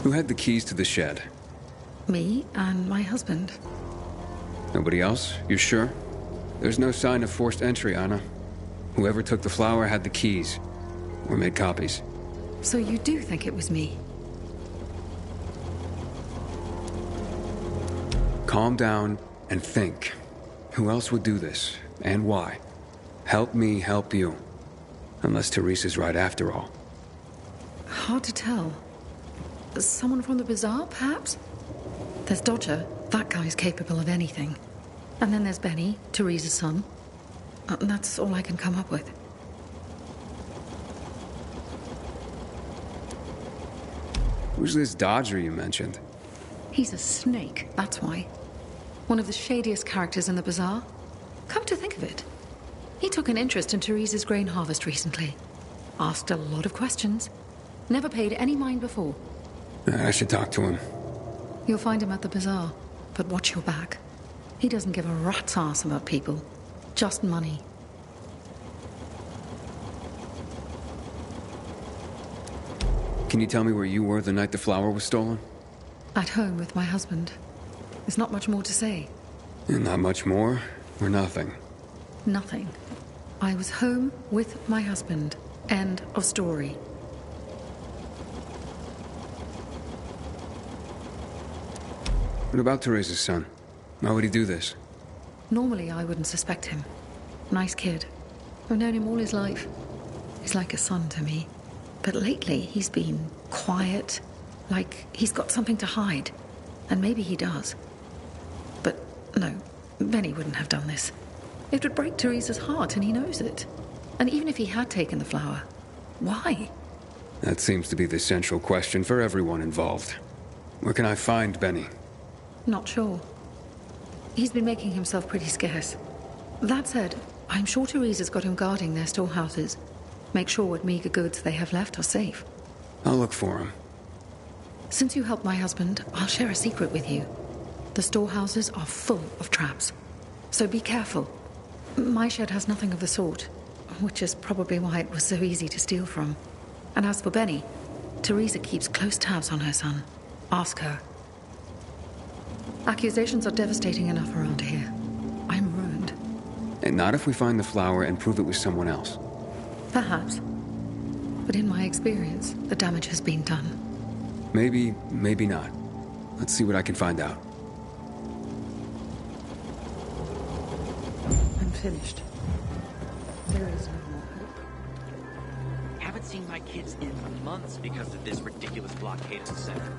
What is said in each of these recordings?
Who had the keys to the shed? Me and my husband. Nobody else? You sure? There's no sign of forced entry, Anna. Whoever took the flower had the keys. Or made copies. So you do think it was me? Calm down and think. Who else would do this? And why? Help me help you. Unless Teresa's right after all. Hard to tell. Someone from the bazaar, perhaps? There's Dodger. That guy's capable of anything. And then there's Benny, Teresa's son. That's all I can come up with. Who's this Dodger you mentioned? He's a snake, that's why. One of the shadiest characters in the bazaar. Come to think of it, he took an interest in Teresa's grain harvest recently. Asked a lot of questions. Never paid any mind before. I should talk to him. You'll find him at the bazaar, but watch your back. He doesn't give a rat's ass about people. Just money. Can you tell me where you were the night the flower was stolen? At home with my husband. There's not much more to say. Not much more, or nothing? Nothing. I was home with my husband. End of story. What about Teresa's son? Why would he do this? Normally, I wouldn't suspect him. Nice kid. I've known him all his life. He's like a son to me. But lately, he's been quiet, like he's got something to hide. And maybe he does. But no, Benny wouldn't have done this. It would break Teresa's heart, and he knows it. And even if he had taken the flower, why? That seems to be the central question for everyone involved. Where can I find Benny? Not sure. He's been making himself pretty scarce. That said, I'm sure Teresa's got him guarding their storehouses. Make sure what meager goods they have left are safe. I'll look for him. Since you helped my husband, I'll share a secret with you. The storehouses are full of traps. So be careful. My shed has nothing of the sort, which is probably why it was so easy to steal from. And as for Benny, Teresa keeps close tabs on her son. Ask her. Accusations are devastating enough around here. I'm ruined. And not if we find the flower and prove it was someone else. Perhaps. But in my experience, the damage has been done. Maybe, maybe not. Let's see what I can find out. I'm finished. There is no more hope. Haven't seen my kids in months because of this ridiculous blockade of the center.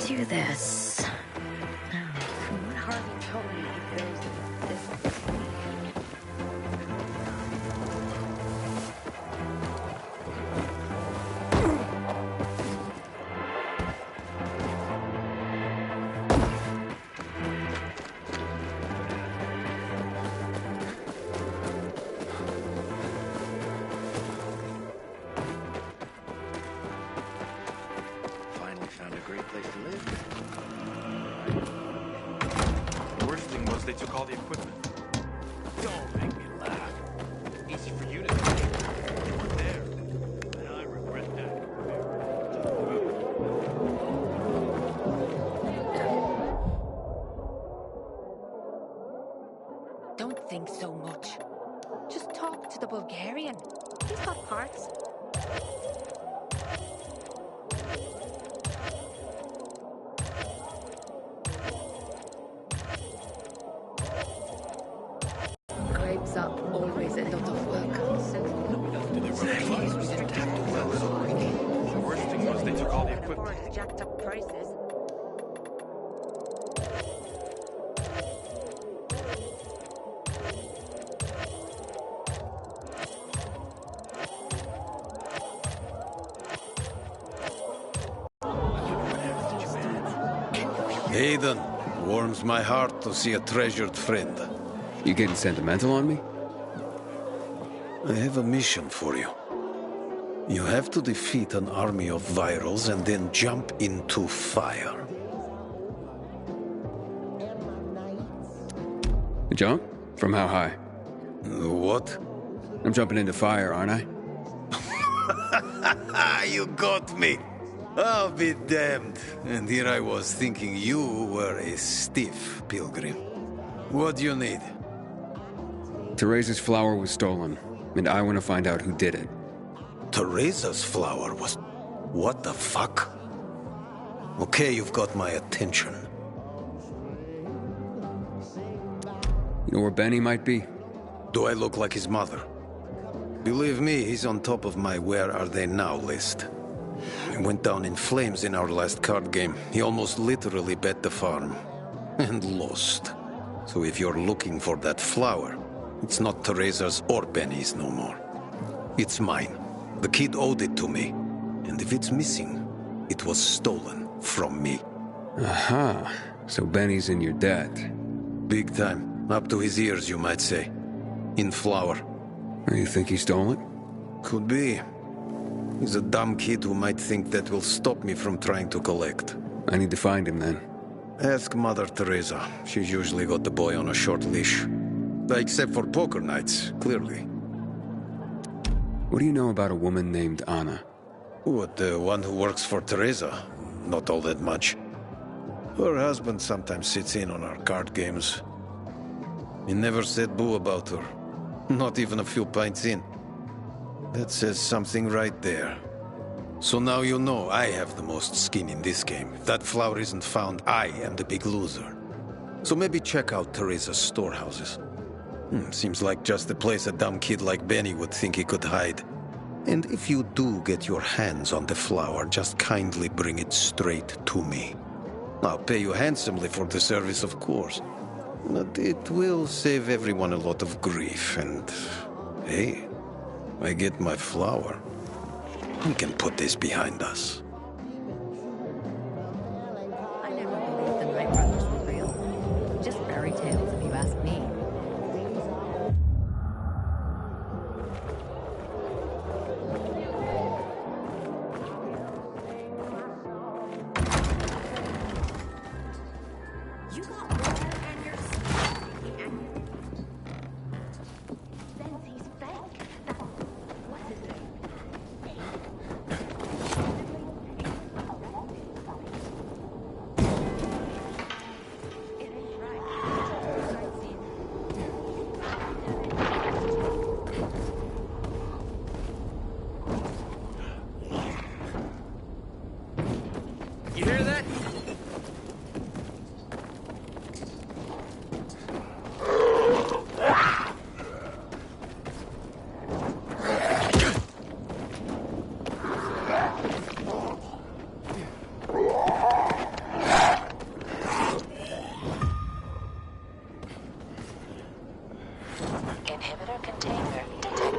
Do this. From what Harvey told me, there's this. Finally found a great place to live. The worst thing was they took all the equipment. Don't make me laugh. Easy for you to say. You were there. And I regret that. Don't think so much. Just talk to the Bulgarian. He's got parts. Grapes up, always a lot of work. The worst thing was they took all the equipment. equipment. afford jacked up prices. Aiden, warms my heart to see a treasured friend. You getting sentimental on me? I have a mission for you. You have to defeat an army of virals and then jump into fire. Jump? From how high? What? I'm jumping into fire, aren't I? You got me! I'll be damned. And here I was thinking you were a stiff pilgrim. What do you need? Teresa's flower was stolen, and I want to find out who did it. Teresa's flower was... What the fuck? Okay, you've got my attention. You know where Benny might be? Do I look like his mother? Believe me, he's on top of my where are they now list. He went down in flames in our last card game. He almost literally bet the farm. And lost. So if you're looking for that flower, it's not Teresa's or Benny's no more. It's mine. The kid owed it to me. And if it's missing, it was stolen from me. Aha. So Benny's in your debt. Big time. Up to his ears, you might say. In flour. You think he stole it? Could be. He's a dumb kid who might think that will stop me from trying to collect. I need to find him then. Ask Mother Teresa. She's usually got the boy on a short leash. Except for poker nights, clearly. What do you know about a woman named Anna? What, the one who works for Teresa? Not all that much. Her husband sometimes sits in on our card games. He never said boo about her. Not even a few pints in. That says something right there. So now you know I have the most skin in this game. If that flower isn't found, I am the big loser. So maybe check out Teresa's storehouses. Seems like just the place a dumb kid like Benny would think he could hide. And if you do get your hands on the flower, just kindly bring it straight to me. I'll pay you handsomely for the service, of course. But it will save everyone a lot of grief, and... hey, I get my flower. We can put this behind us. I never believed the Knight brothers were real. Just fairy tales, if you ask me. You got water and you're speaking and then he's fake. What's his name? It ain't right. You hear that? Inhibitor container detected.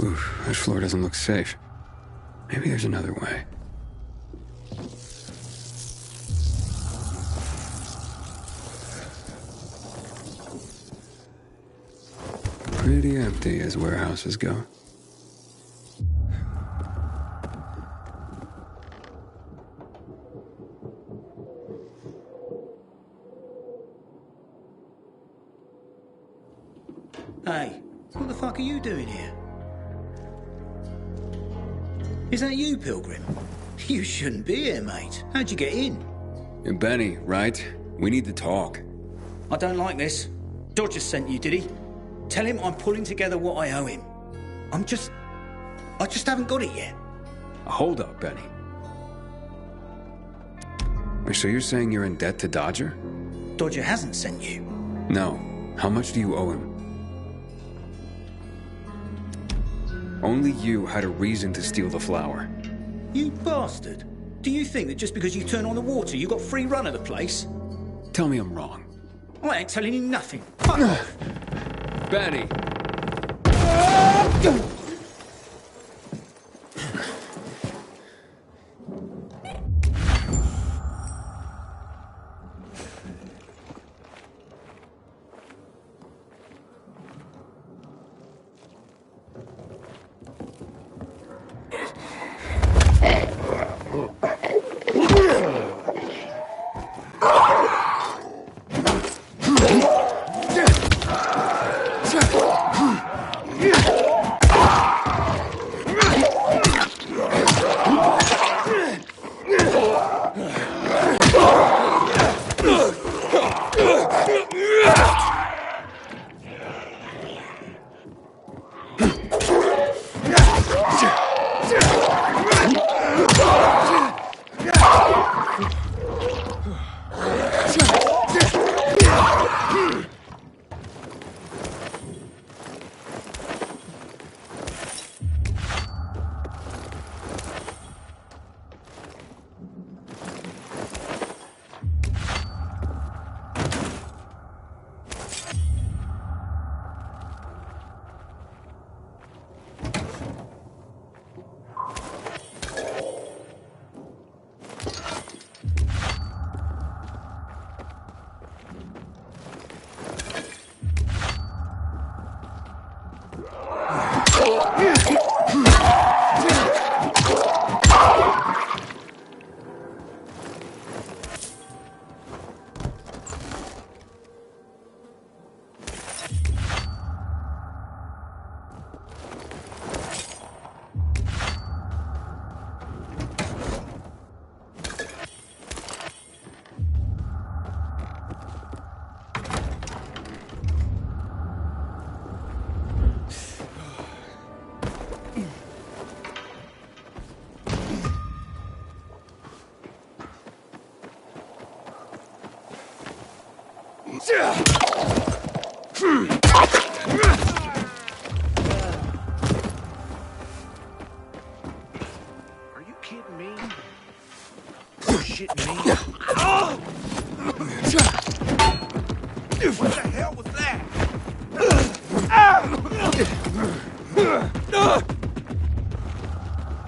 Oof, this floor doesn't look safe. Maybe there's another way. Pretty empty as warehouses go. Hey, what the fuck are you doing here? Is that you, Pilgrim? You shouldn't be here, mate. How'd you get in? And Benny, right? We need to talk. I don't like this. Dodger sent you, did he? Tell him I'm pulling together what I owe him. I just haven't got it yet. Hold up, Benny. So you're saying you're in debt to Dodger? Dodger hasn't sent you. No. How much do you owe him? Only you had a reason to steal the flower. You bastard. Do you think that just because you turn on the water, you got free run of the place? Tell me I'm wrong. I ain't telling you nothing. Fuck off. Benny! Are you kidding me? Shitting me? What the hell was that?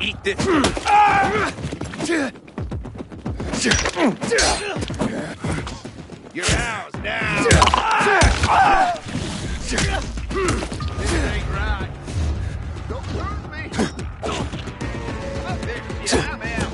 Eat this. You're ours now. This ain't right. Don't hurt me. Yeah, I'm out.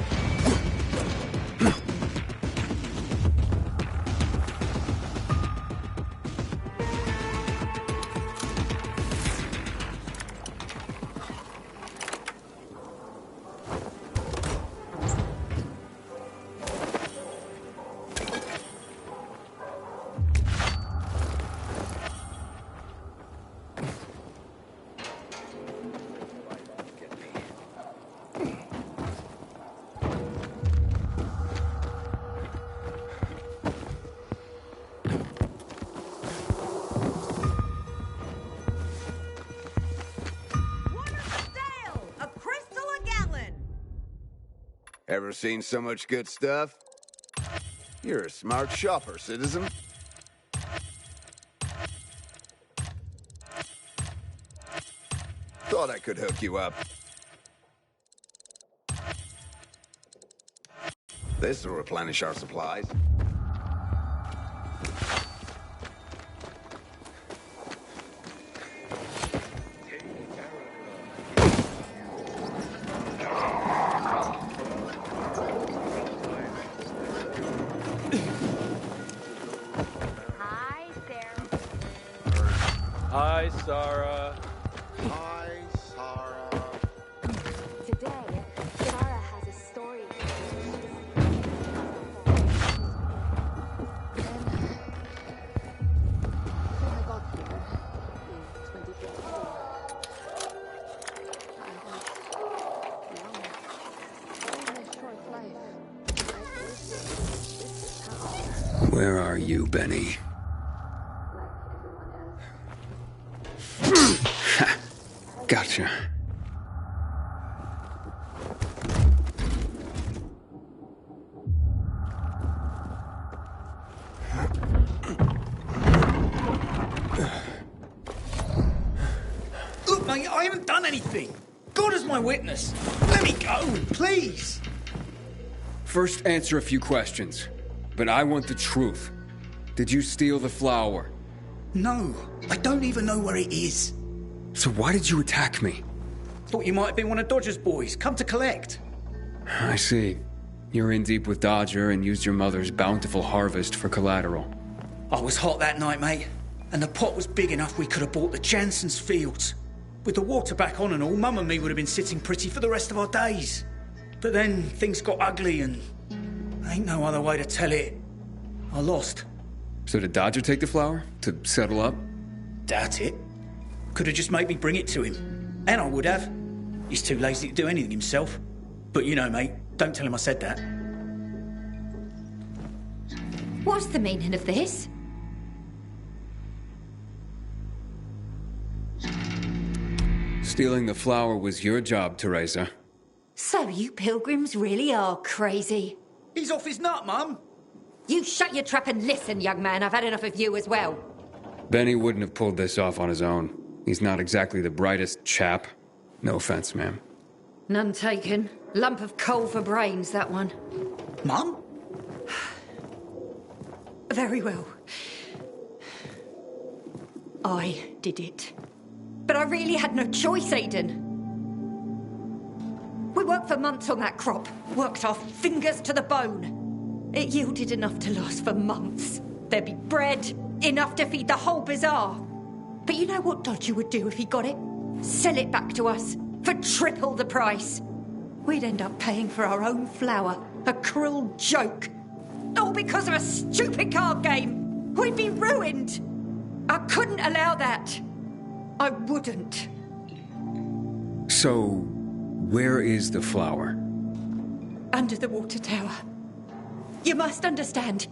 Ever seen so much good stuff? You're a smart shopper, citizen. Thought I could hook you up. This'll replenish our supplies. Hi, Sarah. Hi, Sarah. Today, Sarah has a story. When I got here in 2024, I was young, only a short life. I lived in this town. Where are you, Benny? Gotcha. Look, mate, I haven't done anything. God is my witness. Let me go, please. First, answer a few questions. But I want the truth. Did you steal the flower? No, I don't even know where it is. So why did you attack me? Thought you might have been one of Dodger's boys, come to collect. I see. You're in deep with Dodger and used your mother's bountiful harvest for collateral. I was hot that night, mate, and the pot was big enough we could have bought the Jansen's fields. With the water back on and all, Mum and me would have been sitting pretty for the rest of our days. But then things got ugly and ain't no other way to tell it. I lost. So did Dodger take the flower? To settle up? Doubt it. Could have just made me bring it to him. And I would have. He's too lazy to do anything himself. But you know, mate, don't tell him I said that. What's the meaning of this? Stealing the flower was your job, Teresa. So you pilgrims really are crazy. He's off his nut, Mum. You shut your trap and listen, young man. I've had enough of you as well. Benny wouldn't have pulled this off on his own. He's not exactly the brightest chap. No offense, ma'am. None taken. Lump of coal for brains, that one. Mum? Very well. I did it. But I really had no choice, Aiden. We worked for months on that crop. Worked our fingers to the bone. It yielded enough to last for months. There'd be bread, enough to feed the whole bazaar. But you know what Dodger would do if he got it? Sell it back to us for triple the price. We'd end up paying for our own flour. A cruel joke. All because of a stupid card game. We'd be ruined. I couldn't allow that. I wouldn't. So, where is the flower? Under the water tower. You must understand,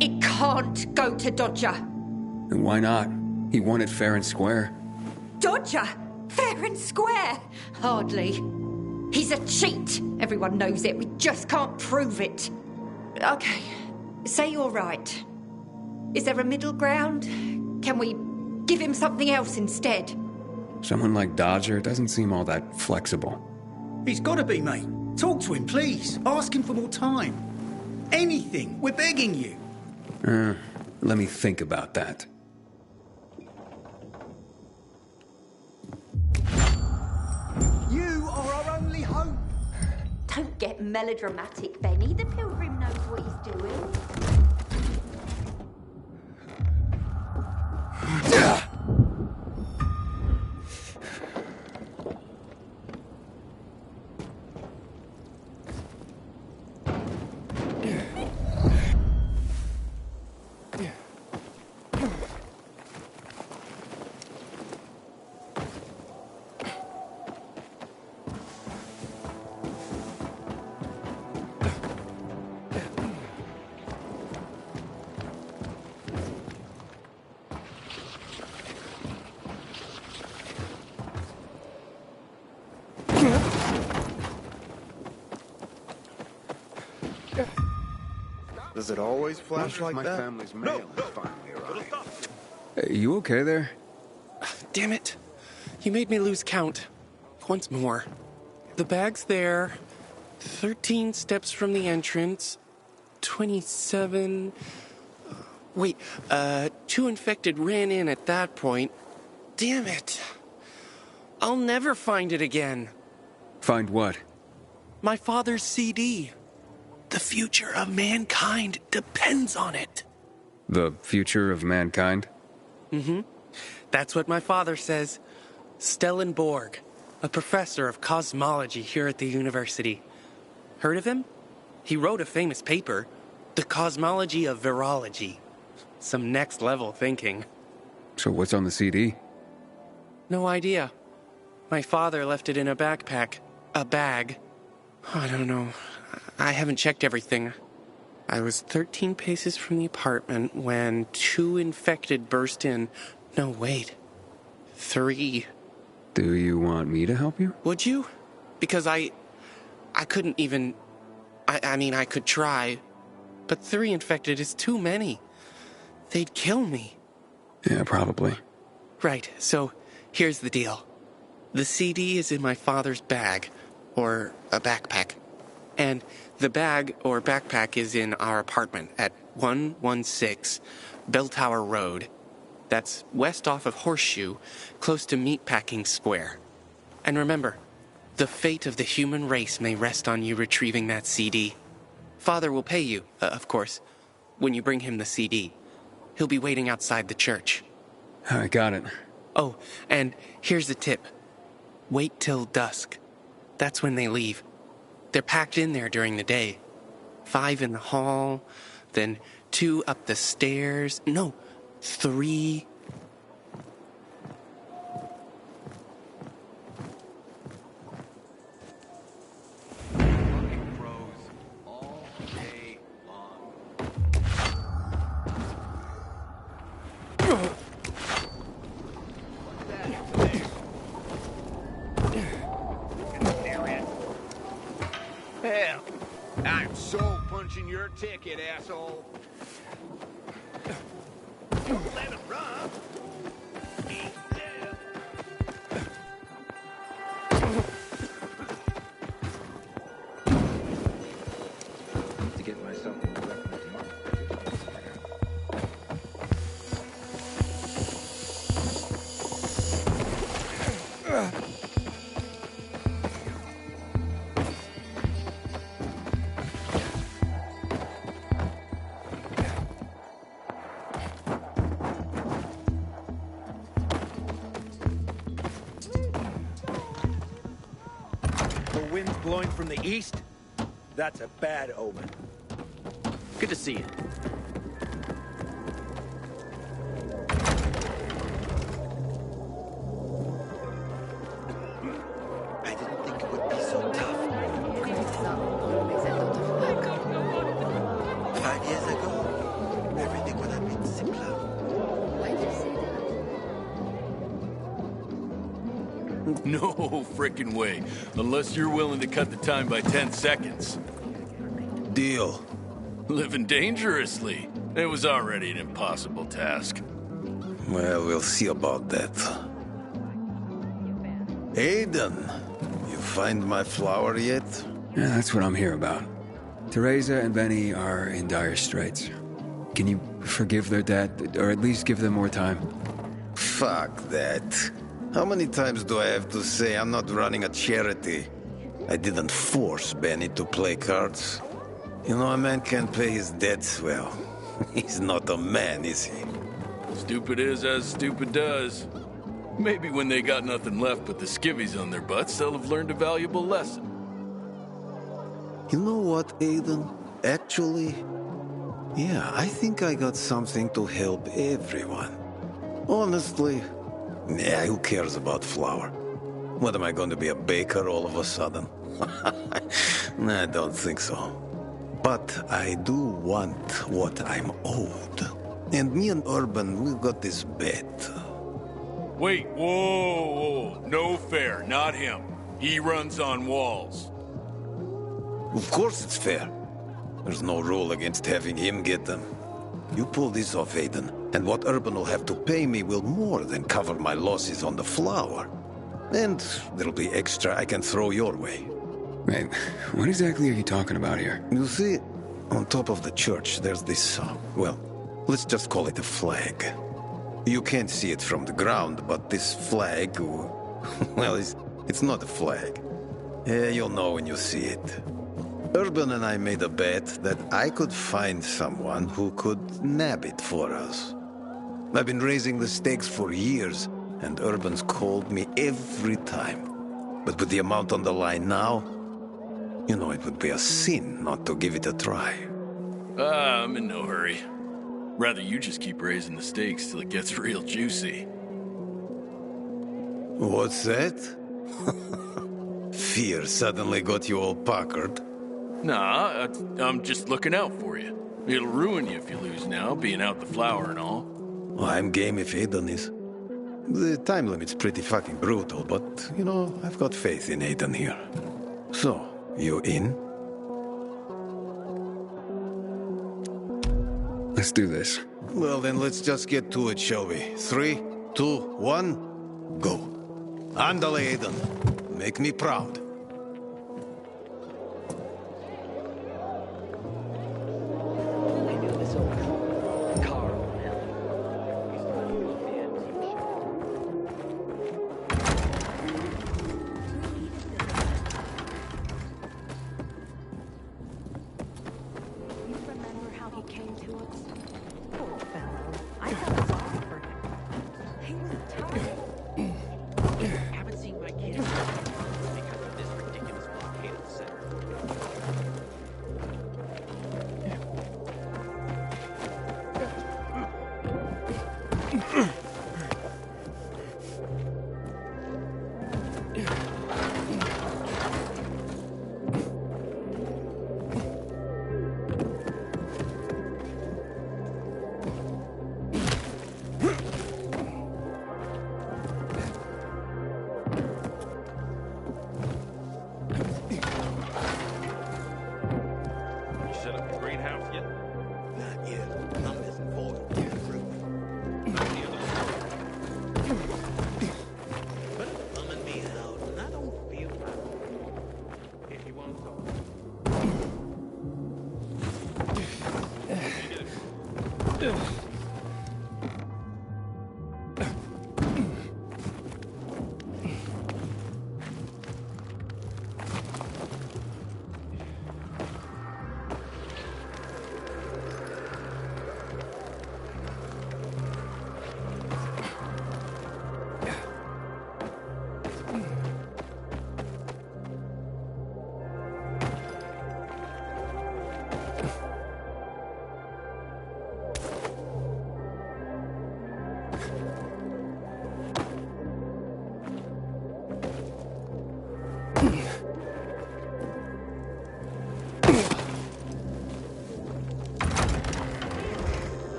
it can't go to Dodger. And why not? He won it fair and square. Dodger? Fair and square? Hardly. He's a cheat. Everyone knows it. We just can't prove it. Okay, say you're right. Is there a middle ground? Can we give him something else instead? Someone like Dodger doesn't seem all that flexible. He's got to be, mate. Talk to him, please. Ask him for more time. Anything. We're begging you. Let me think about that. You are our only hope. Don't get melodramatic, Benny. The pilgrim knows what he's doing. Does it always flash like my that? family's mail is finally arrived. Hey, you okay there? Damn it. You made me lose count. Once more. The bag's there. 13 steps from the entrance. 27... Wait, 2 infected ran in at that point. Damn it. I'll never find it again. Find what? My father's CD. The future of mankind depends on it. The future of mankind? Mm-hmm. That's what my father says. Stellenborg, a professor of cosmology here at the university. Heard of him? He wrote a famous paper, The Cosmology of Virology. Some next-level thinking. So what's on the CD? No idea. My father left it in a backpack. A bag. I don't know. I haven't checked everything. I was 13 paces from the apartment when 2 infected burst in. No, wait. 3. Do you want me to help you? Would you? Because I couldn't even... I mean, I could try. But 3 infected is too many. They'd kill me. Yeah, probably. Right, so here's the deal. The CD is in my father's bag, or a backpack. And the bag or backpack is in our apartment at 116 Bell Tower Road. That's west off of Horseshoe, close to Meatpacking Square. And remember, the fate of the human race may rest on you retrieving that CD. Father will pay you, of course, when you bring him the CD. He'll be waiting outside the church. I got it. Oh, and here's the tip. Wait till dusk. That's when they leave. They're packed in there during the day. 5 in the hall, then 2 up the stairs. No, 3. Fucking pros all day long. Hell, I'm so punching your ticket, asshole. Don't let him run. He's dead. To get myself a weapon tomorrow. The wind's blowing from the east? That's a bad omen. Good to see you. I didn't think it would be so tough. 5 years ago, everything would have been simpler. No frickin' way. Unless you're willing to cut the time by 10 seconds. Deal. Living dangerously. It was already an impossible task. Well, we'll see about that. Aiden, you find my flower yet? Yeah, that's what I'm here about. Teresa and Benny are in dire straits. Can you forgive their debt, or at least give them more time? Fuck that. How many times do I have to say I'm not running a charity? I didn't force Benny to play cards. You know, a man can't pay his debts well. He's not a man, is he? Stupid is as stupid does. Maybe when they got nothing left but the skivvies on their butts, they'll have learned a valuable lesson. You know what, Aiden? Actually, yeah, I think I got something to help everyone. Honestly, yeah, who cares about flour? What, am I going to be a baker all of a sudden? Nah, I don't think so. But I do want what I'm owed. And me and Urban, we got this bet. Wait, whoa. No fair, not him. He runs on walls. Of course it's fair. There's no rule against having him get them. You pull this off, Aiden, and what Urban will have to pay me will more than cover my losses on the flour. And there'll be extra I can throw your way. Wait, what exactly are you talking about here? You see, on top of the church, there's this, well, let's just call it a flag. You can't see it from the ground, but this flag, well, it's not a flag. You'll know when you see it. Urban and I made a bet that I could find someone who could nab it for us. I've been raising the stakes for years, and Urban's called me every time. But with the amount on the line now, you know it would be a sin not to give it a try. I'm in no hurry. Rather you just keep raising the stakes till it gets real juicy. What's that? Fear suddenly got you all puckered. Nah, I'm just looking out for you. It'll ruin you if you lose now, being out the flower and all. I'm game if Aiden is. The time limit's pretty fucking brutal, but, you know, I've got faith in Aiden here. So, you in? Let's do this. Well, then let's just get to it, shall we? 3, 2, 1, go. Andale, Aiden. Make me proud.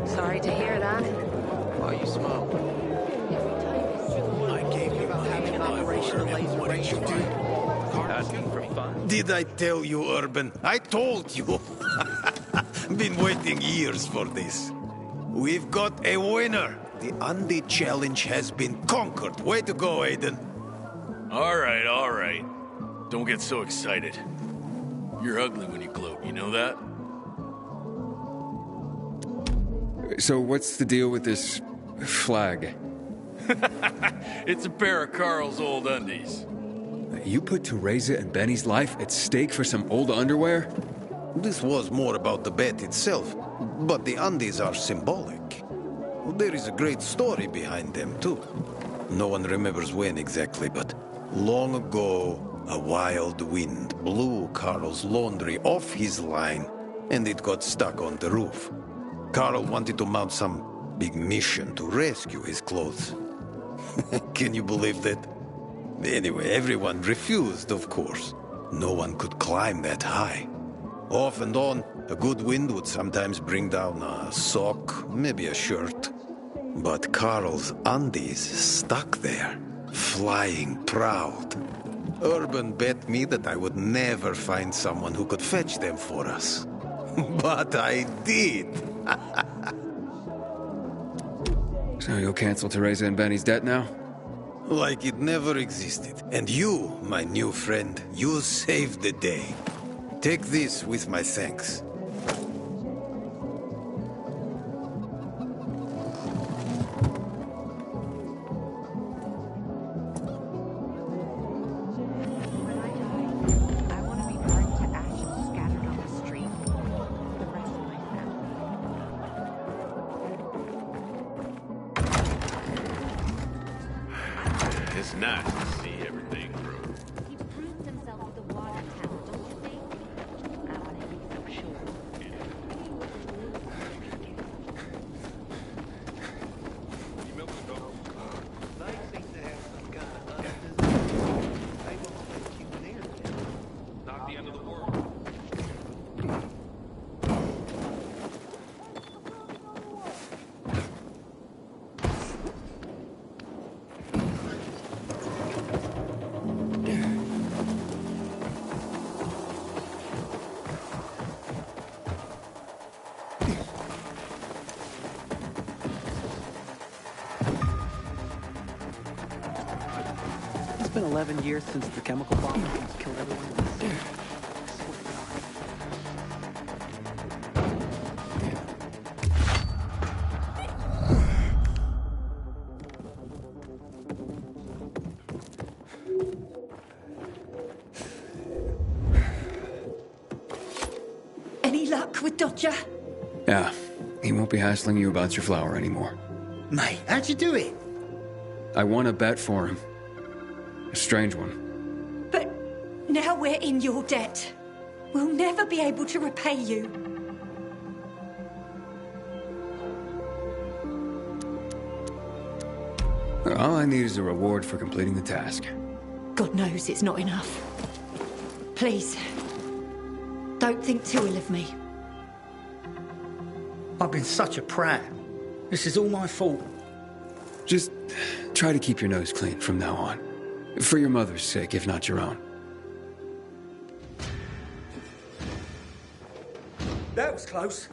Sorry to hear that. Why you smoke? I gave you about having an operational laser range. Asking for fun? Did I tell you, Urban? I told you. Been waiting years for this. We've got a winner. The Undead Challenge has been conquered. Way to go, Aiden. All right. Don't get so excited. You're ugly when you gloat, you know that? So what's the deal with this flag? It's a pair of Carl's old undies. You put Teresa and Benny's life at stake for some old underwear? This was more about the bet itself, but the undies are symbolic. There is a great story behind them, too. No one remembers when exactly, but long ago, a wild wind blew Carl's laundry off his line, and it got stuck on the roof. Carl wanted to mount some big mission to rescue his clothes. Can you believe that? Anyway, everyone refused, of course. No one could climb that high. Off and on, a good wind would sometimes bring down a sock, maybe a shirt. But Carl's undies stuck there, flying proud. Urban bet me that I would never find someone who could fetch them for us. But I did. So you'll cancel Teresa and Benny's debt now? Like it never existed. And you, my new friend, you saved the day. Take this with my thanks. I want to be burned to ashes scattered on the street. The rest of my It's nice to see everything grow. He proves himself with the water tower, don't you think? I want to be so sure. You milk the dog. They seem to have some kind of unphysical. They won't let you near them. Not the end of the world. It's been 11 years since the chemical bomb almost killed everyone in the city. Any luck with Dodger? Yeah, he won't be hassling you about your flower anymore. Mate, how'd you do it? I won a bet for him. A strange one. But now we're in your debt. We'll never be able to repay you. All I need is a reward for completing the task. God knows it's not enough. Please, don't think too ill of me. I've been such a prat. This is all my fault. Just try to keep your nose clean from now on. For your mother's sake, if not your own. That was close.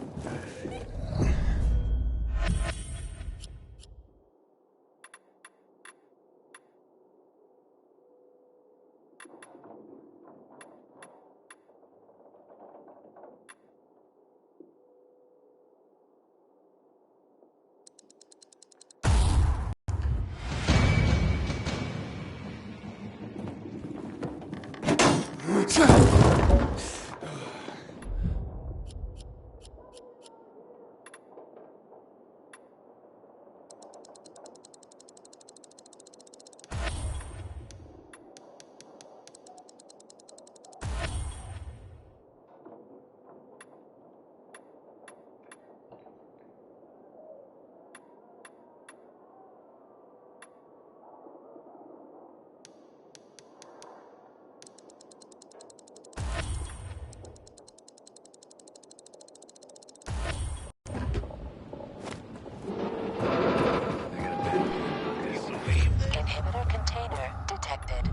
Inhibitor container detected.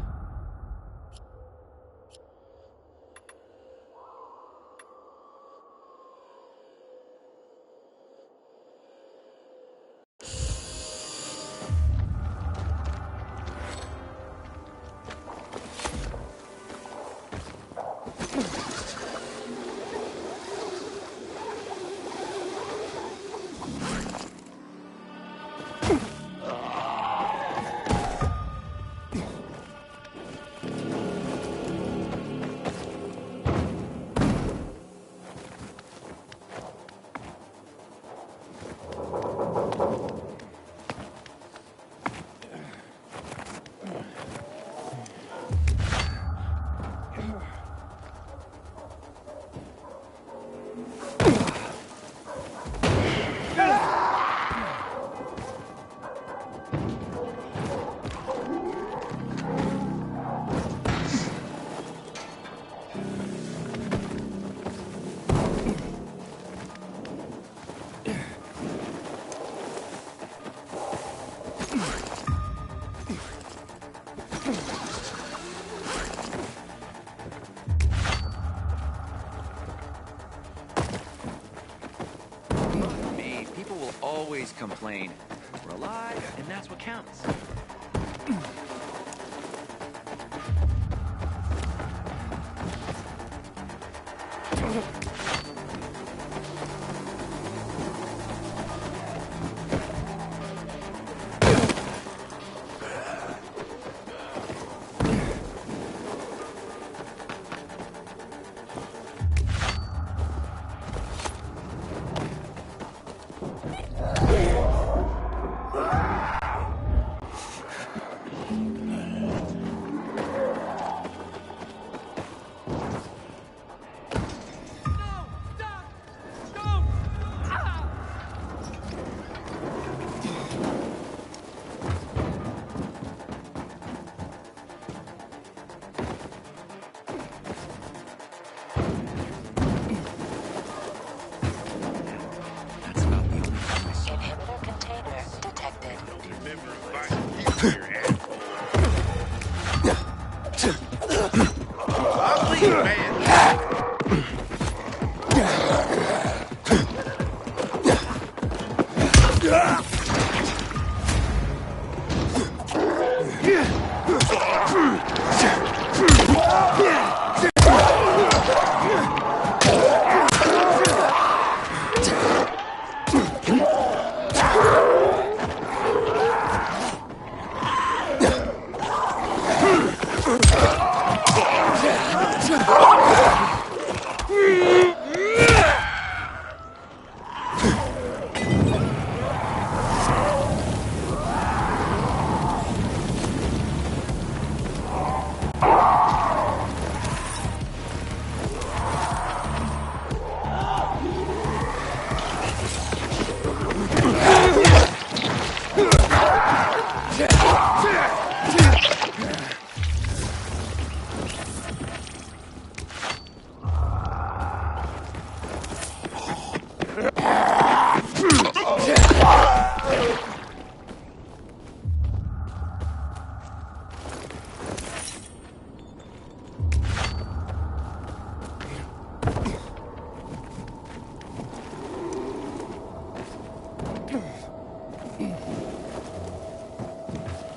Always complain. We're alive, and that's what counts. I'll leave, man.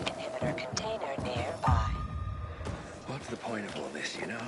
Inhibitor container nearby. What's the point of all this, you know?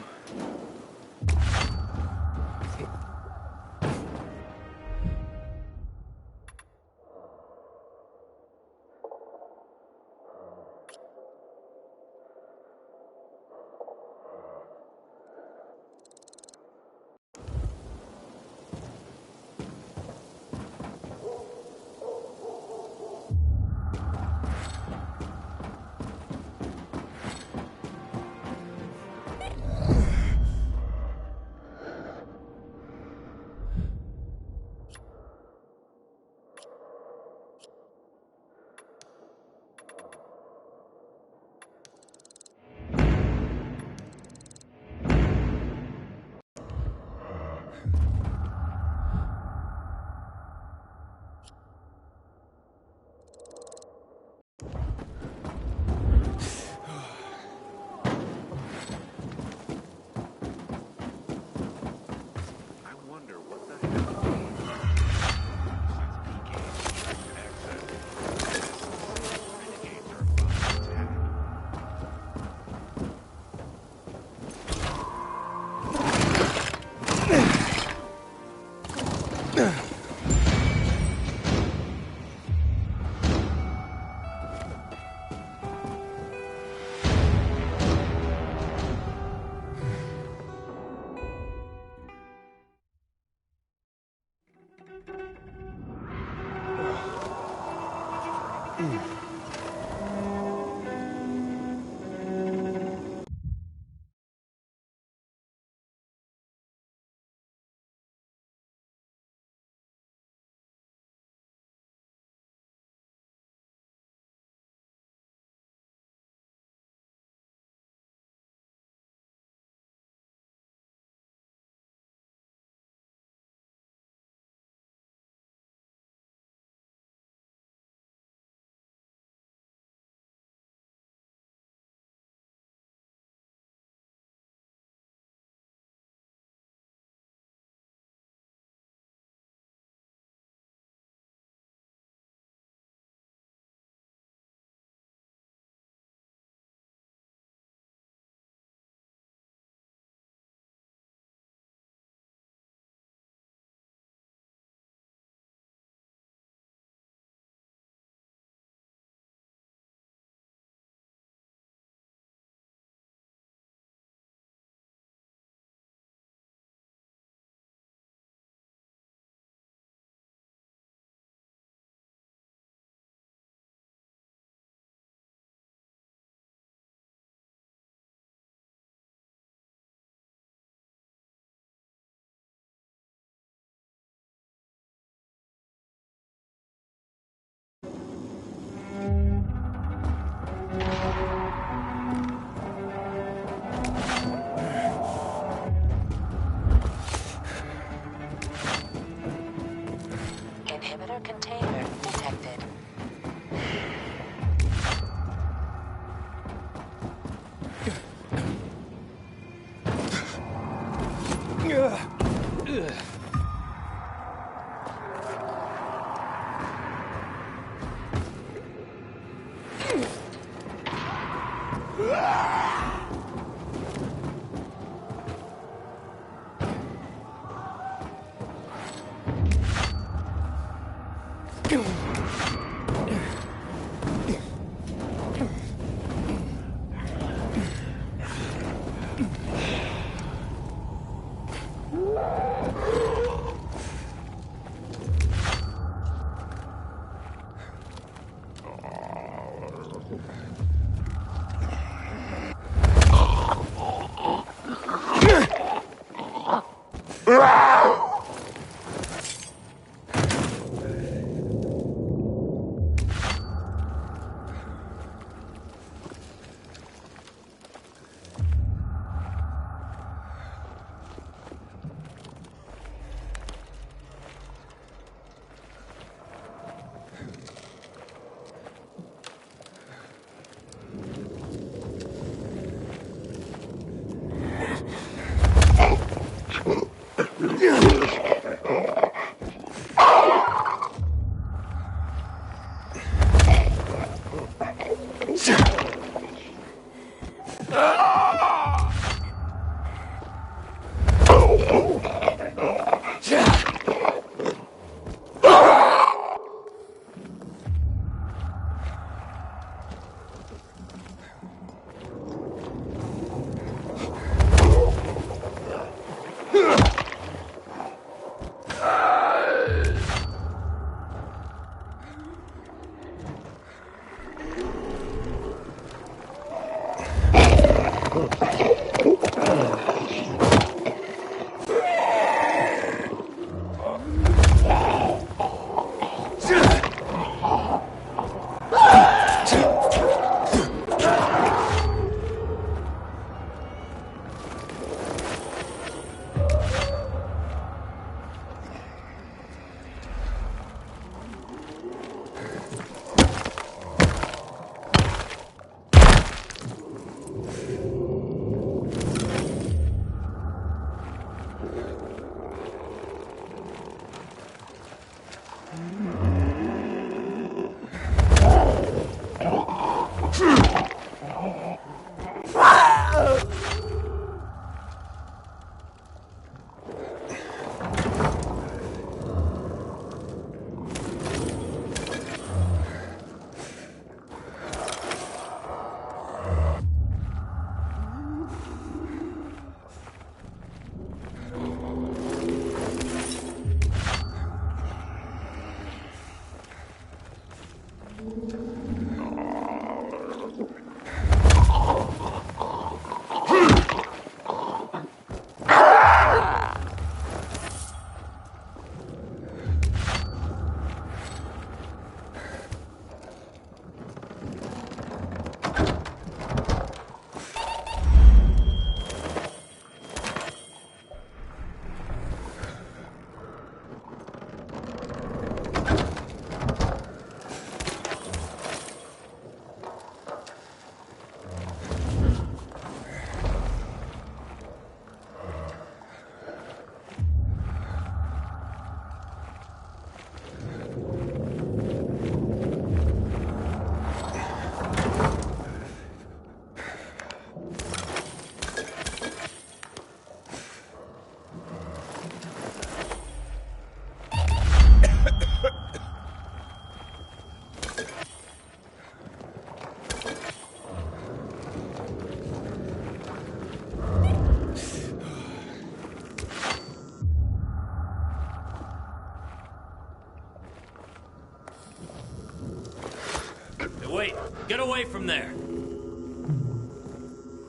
Wait, get away from there.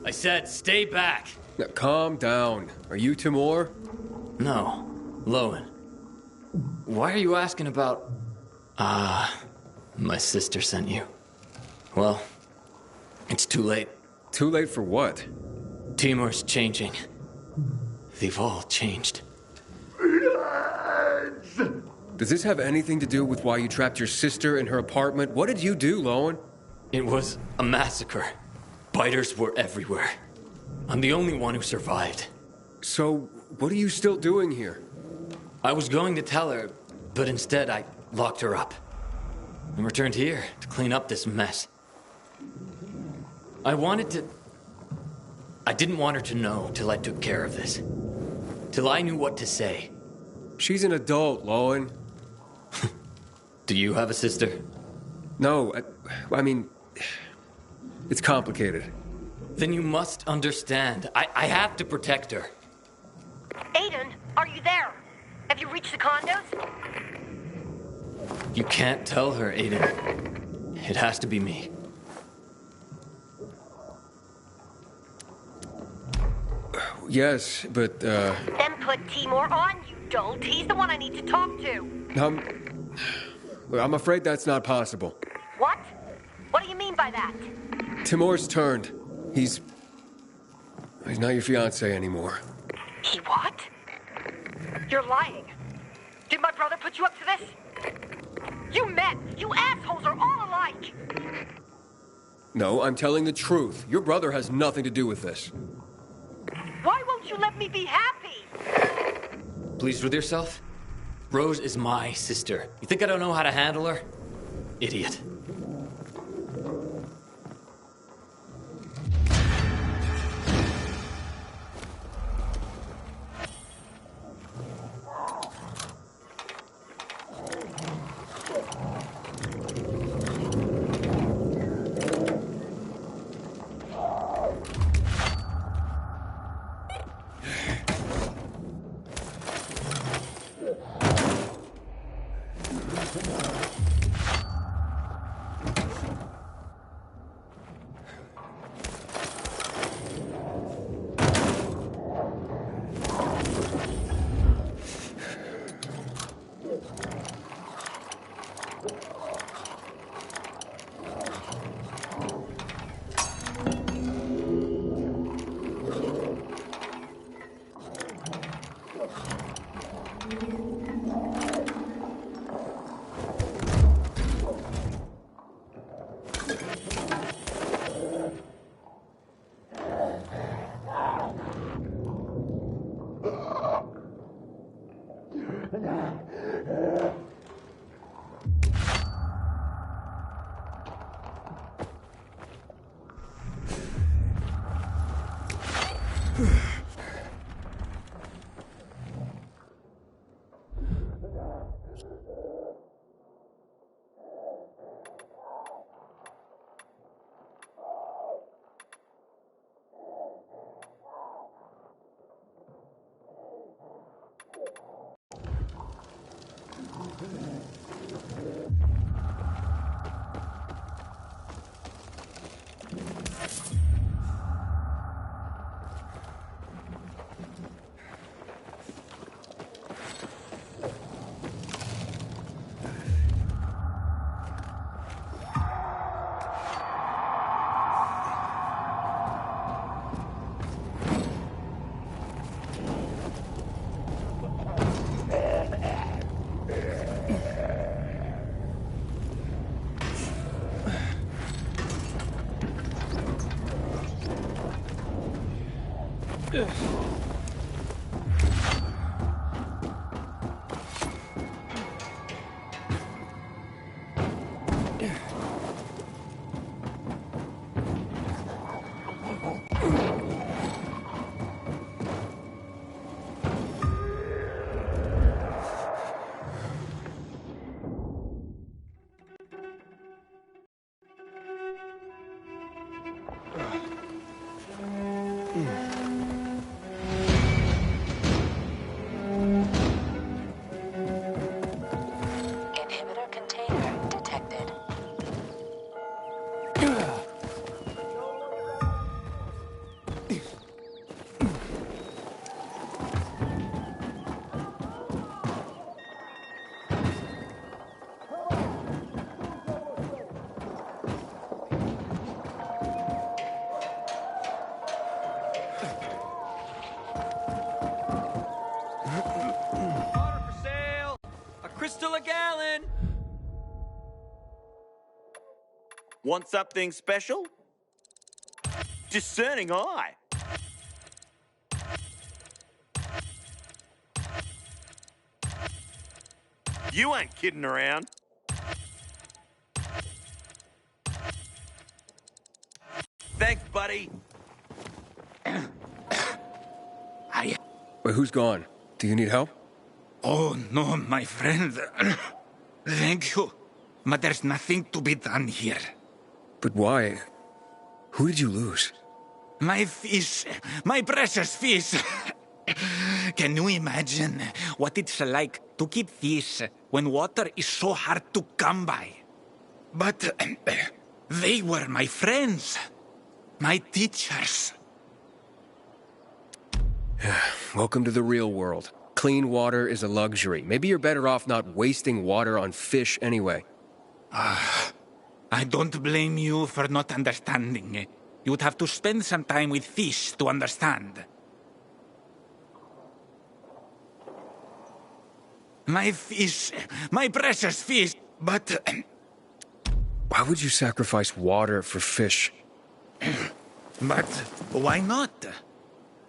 I said stay back. Now, calm down. Are you Timur? No, Lowen. Why are you asking about... my sister sent you. Well, it's too late. Too late for what? Timur's changing. They've all changed. Does this have anything to do with why you trapped your sister in her apartment? What did you do, Lowen? It was a massacre. Biters were everywhere. I'm the only one who survived. So, what are you still doing here? I was going to tell her, but instead I locked her up. And returned here to clean up this mess. I didn't want her to know till I took care of this. Till I knew what to say. She's an adult, Lowen. Do you have a sister? No, I mean, it's complicated. Then you must understand. I have to protect her. Aiden, are you there? Have you reached the condos? You can't tell her, Aiden. It has to be me. Yes, but, Then put Timur on, you dolt. He's the one I need to talk to. I'm afraid that's not possible. What? What do you mean by that? Timur's turned. He's not your fiancé anymore. He what? You're lying. Did my brother put you up to this? You men, you assholes are all alike. No, I'm telling the truth. Your brother has nothing to do with this. Why won't you let me be happy? Pleased with yourself? Rose is my sister. You think I don't know how to handle her? Idiot. Inhibitor container detected. Water for sale! A crystal a gallon! Want something special? Discerning eye. You ain't kidding around. Thanks, buddy. Wait, who's gone? Do you need help? Oh, no, my friend. Thank you. But there's nothing to be done here. But why? Who did you lose? My fish. My precious fish. Can you imagine what it's like to keep fish when water is so hard to come by? But they were my friends. My teachers. Welcome to the real world. Clean water is a luxury. Maybe you're better off not wasting water on fish anyway. I don't blame you for not understanding. You would have to spend some time with fish to understand. My fish, my precious fish, but... Why would you sacrifice water for fish? But why not?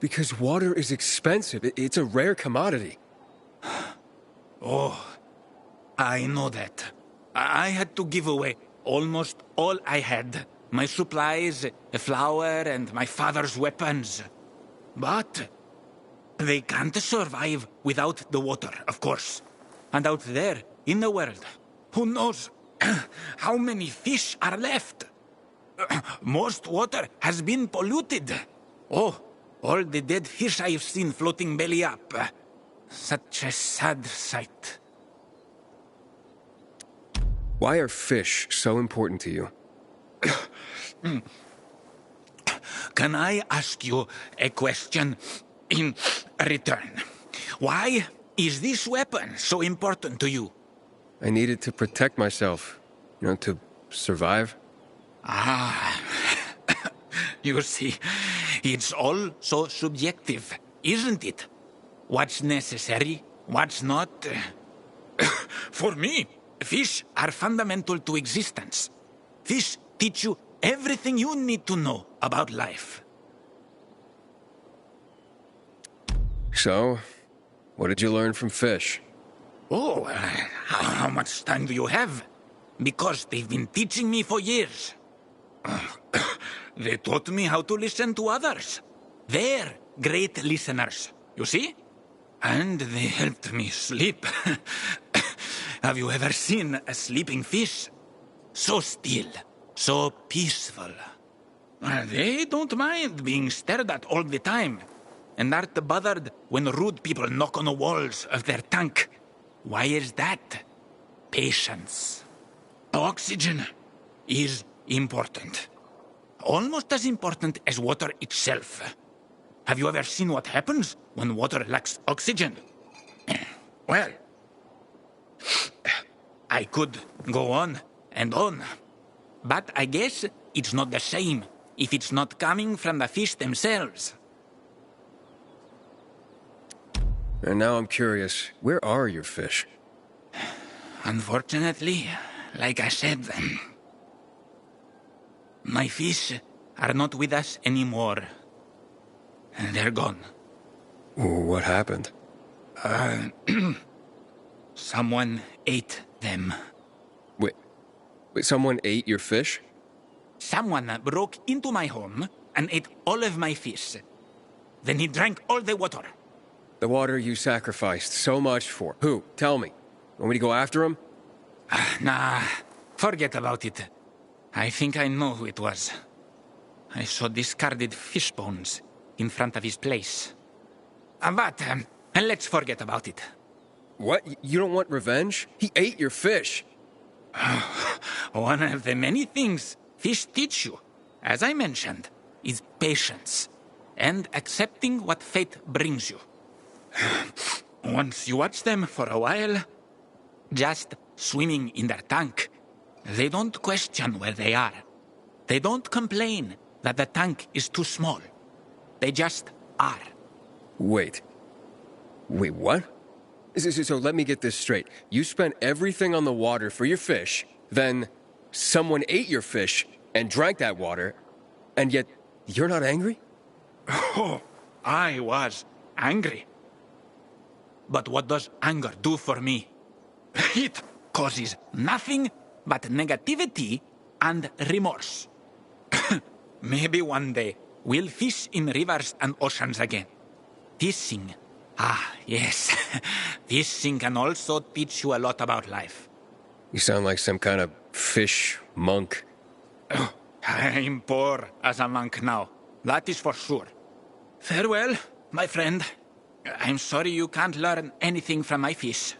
Because water is expensive. It's a rare commodity. Oh, I know that. I had to give away almost all I had. My supplies, flour, and my father's weapons. But they can't survive without the water, of course. And out there, in the world, who knows how many fish are left? Most water has been polluted. Oh, all the dead fish I have seen floating belly up. Such a sad sight. Why are fish so important to you? Can I ask you a question in return? Why is this weapon so important to you? I need it to protect myself. You know, to survive. Ah. You see, it's all so subjective, isn't it? What's necessary, what's not? For me, fish are fundamental to existence. Fish teach you everything you need to know about life. So, what did you learn from fish? Oh, how much time do you have? Because they've been teaching me for years. They taught me how to listen to others. They're great listeners, you see? And they helped me sleep. Have you ever seen a sleeping fish? So still, so peaceful. They don't mind being stared at all the time, and aren't bothered when rude people knock on the walls of their tank. Why is that? patience. Oxygen is important. Almost as important as water itself. Have you ever seen what happens when water lacks oxygen? Well, I could go on and on, but I guess it's not the same if it's not coming from the fish themselves. And now I'm curious, where are your fish? Unfortunately, like I said, my fish are not with us anymore. They're gone. What happened? Someone ate them. Wait, someone ate your fish? Someone broke into my home and ate all of my fish. Then he drank all the water. The water you sacrificed so much for. Who? Tell me. Want me to go after him? Nah, forget about it. I think I know who it was. I saw discarded fish bones in front of his place. But let's forget about it. What? You don't want revenge? He ate your fish. One of the many things fish teach you, as I mentioned, is patience and accepting what fate brings you. Once you watch them for a while, just swimming in their tank, they don't question where they are. They don't complain that the tank is too small. They just are. Wait, what? So let me get this straight. You spent everything on the water for your fish, then someone ate your fish and drank that water, and yet you're not angry? Oh, I was angry. But what does anger do for me? It causes nothing but negativity and remorse. Maybe one day we'll fish in rivers and oceans again. Fishing. Ah, yes. Fishing can also teach you a lot about life. You sound like some kind of fish monk. I'm poor as a monk now. That is for sure. Farewell, my friend. I'm sorry you can't learn anything from my fish.